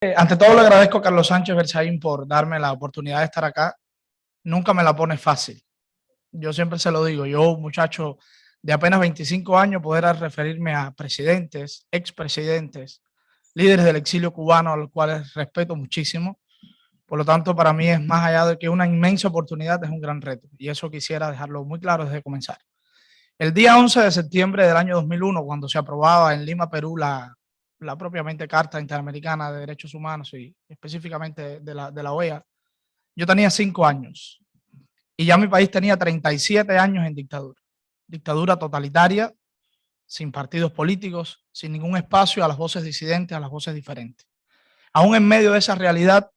Ante todo le agradezco a Carlos Sánchez Berzaín por darme la oportunidad de estar acá. Nunca me la pone fácil. Yo siempre se lo digo, yo muchacho de apenas 25 años poder referirme a presidentes, expresidentes, líderes del exilio cubano a los cuales respeto muchísimo. Por lo tanto, para mí es más allá de que una inmensa oportunidad, es un gran reto. Y eso quisiera dejarlo muy claro desde comenzar. El día 11 de septiembre del año 2001, cuando se aprobaba en Lima, Perú, la propiamente Carta Interamericana de Derechos Humanos y específicamente de la OEA, yo tenía 5 años y ya mi país tenía 37 años en dictadura. Dictadura totalitaria, sin partidos políticos, sin ningún espacio a las voces disidentes, a las voces diferentes. Aún en medio de esa realidad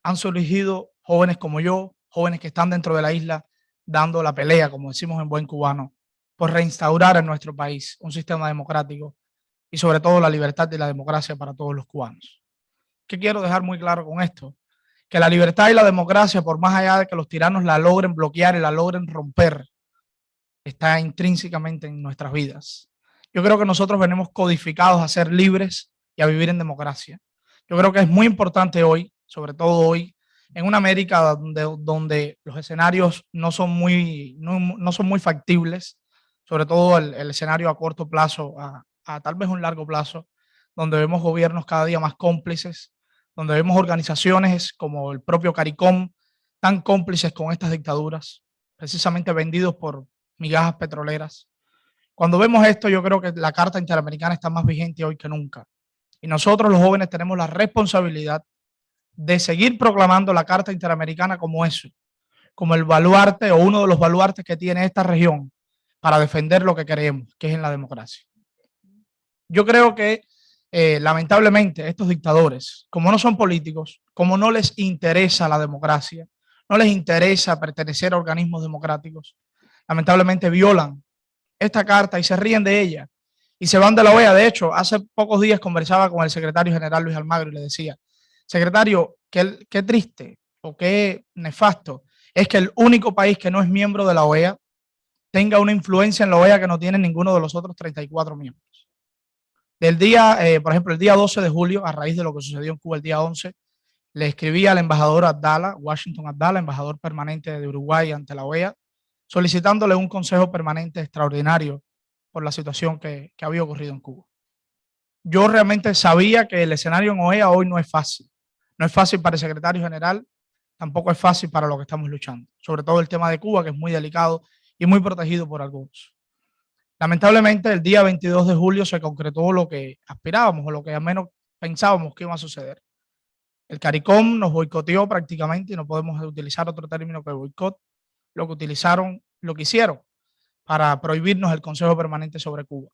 han surgido jóvenes como yo, jóvenes que están dentro de la isla dando la pelea, como decimos en buen cubano, por reinstaurar en nuestro país un sistema democrático y sobre todo la libertad y la democracia para todos los cubanos. ¿Qué quiero dejar muy claro con esto? Que la libertad y la democracia, por más allá de que los tiranos la logren bloquear y la logren romper, está intrínsecamente en nuestras vidas. Yo creo que nosotros venimos codificados a ser libres y a vivir en democracia. Yo creo que es muy importante hoy, sobre todo hoy, en una América donde los escenarios no son muy factibles, sobre todo el escenario a corto plazo, a tal vez un largo plazo, donde vemos gobiernos cada día más cómplices, donde vemos organizaciones como el propio CARICOM tan cómplices con estas dictaduras, precisamente vendidos por migajas petroleras. Cuando vemos esto, yo creo que la Carta Interamericana está más vigente hoy que nunca. Y nosotros los jóvenes tenemos la responsabilidad de seguir proclamando la Carta Interamericana como eso, como el baluarte o uno de los baluartes que tiene esta región para defender lo que queremos, que es en la democracia. Yo creo que lamentablemente estos dictadores, como no son políticos, como no les interesa la democracia, no les interesa pertenecer a organismos democráticos, lamentablemente violan esta carta y se ríen de ella y se van de la OEA. De hecho, hace pocos días conversaba con el secretario general Luis Almagro y le decía, secretario, qué triste o qué nefasto es que el único país que no es miembro de la OEA tenga una influencia en la OEA que no tiene ninguno de los otros 34 miembros. Del día, por ejemplo, el día 12 de julio, a raíz de lo que sucedió en Cuba el día 11, le escribí al embajador Abdala, Washington Abdala, embajador permanente de Uruguay ante la OEA, solicitándole un consejo permanente extraordinario por la situación que había ocurrido en Cuba. Yo realmente sabía que el escenario en OEA hoy no es fácil. No es fácil para el secretario general, tampoco es fácil para lo que estamos luchando. Sobre todo el tema de Cuba, que es muy delicado y muy protegido por algunos. Lamentablemente, el día 22 de julio se concretó lo que aspirábamos o lo que al menos pensábamos que iba a suceder. El CARICOM nos boicoteó prácticamente y no podemos utilizar otro término que boicot, lo que hicieron para prohibirnos el Consejo Permanente sobre Cuba.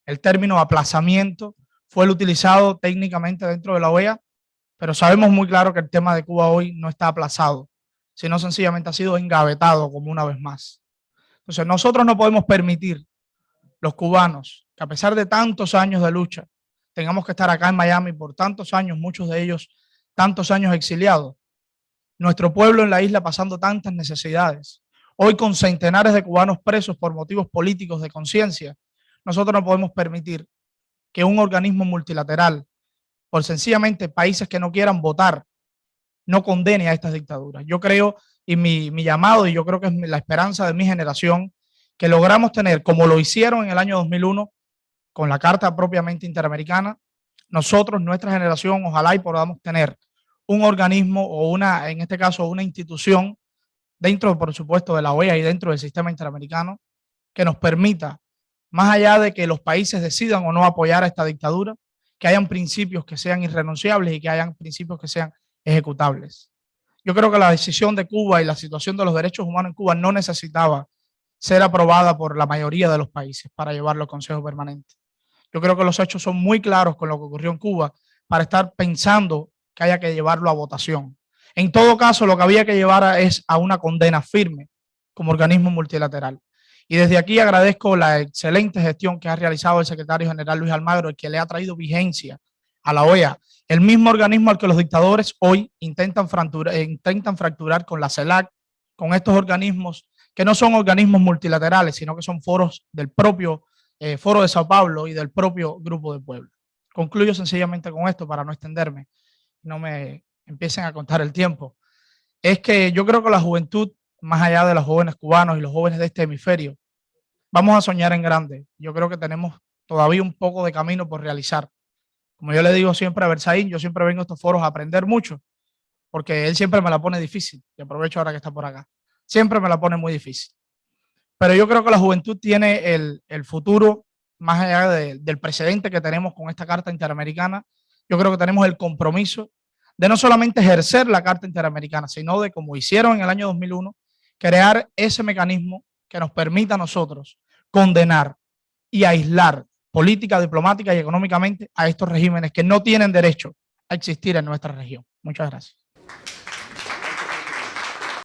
El término aplazamiento fue el utilizado técnicamente dentro de la OEA, pero sabemos muy claro que el tema de Cuba hoy no está aplazado, sino sencillamente ha sido engavetado como una vez más. Entonces nosotros no podemos permitir, los cubanos, que a pesar de tantos años de lucha, tengamos que estar acá en Miami por tantos años, muchos de ellos tantos años exiliados, nuestro pueblo en la isla pasando tantas necesidades, hoy con centenares de cubanos presos por motivos políticos de conciencia. Nosotros no podemos permitir que un organismo multilateral, por sencillamente países que no quieran votar, no condene a estas dictaduras. Yo creo, y mi llamado, y yo creo que es la esperanza de mi generación, que logramos tener, como lo hicieron en el año 2001, con la Carta propiamente interamericana, nosotros, nuestra generación, ojalá y podamos tener un organismo o una, en este caso, una institución dentro, por supuesto, de la OEA y dentro del sistema interamericano que nos permita, más allá de que los países decidan o no apoyar a esta dictadura, que hayan principios que sean irrenunciables y que hayan principios que sean ejecutables. Yo creo que la decisión de Cuba y la situación de los derechos humanos en Cuba no necesitaba ser aprobada por la mayoría de los países para llevarlo al Consejo Permanente. Yo creo que los hechos son muy claros con lo que ocurrió en Cuba para estar pensando que haya que llevarlo a votación. En todo caso, lo que había que llevar es a una condena firme como organismo multilateral. Y desde aquí agradezco la excelente gestión que ha realizado el secretario general Luis Almagro, el que le ha traído vigencia a la OEA, el mismo organismo al que los dictadores hoy intentan fracturar con la CELAC, con estos organismos que no son organismos multilaterales, sino que son foros del propio Foro de Sao Paulo y del propio Grupo de Puebla. Concluyo sencillamente con esto para no extenderme, no me empiecen a contar el tiempo. Es que yo creo que la juventud, más allá de los jóvenes cubanos y los jóvenes de este hemisferio, vamos a soñar en grande. Yo creo que tenemos todavía un poco de camino por realizar. Como yo le digo siempre a Berzaín, yo siempre vengo a estos foros a aprender mucho, porque él siempre me la pone difícil, y aprovecho ahora que está por acá. Siempre me la pone muy difícil. Pero yo creo que la juventud tiene el futuro, más allá del precedente que tenemos con esta Carta Interamericana. Yo creo que tenemos el compromiso de no solamente ejercer la Carta Interamericana, sino de, como hicieron en el año 2001, crear ese mecanismo que nos permita a nosotros condenar y aislar política, diplomática y económicamente a estos regímenes que no tienen derecho a existir en nuestra región. Muchas gracias.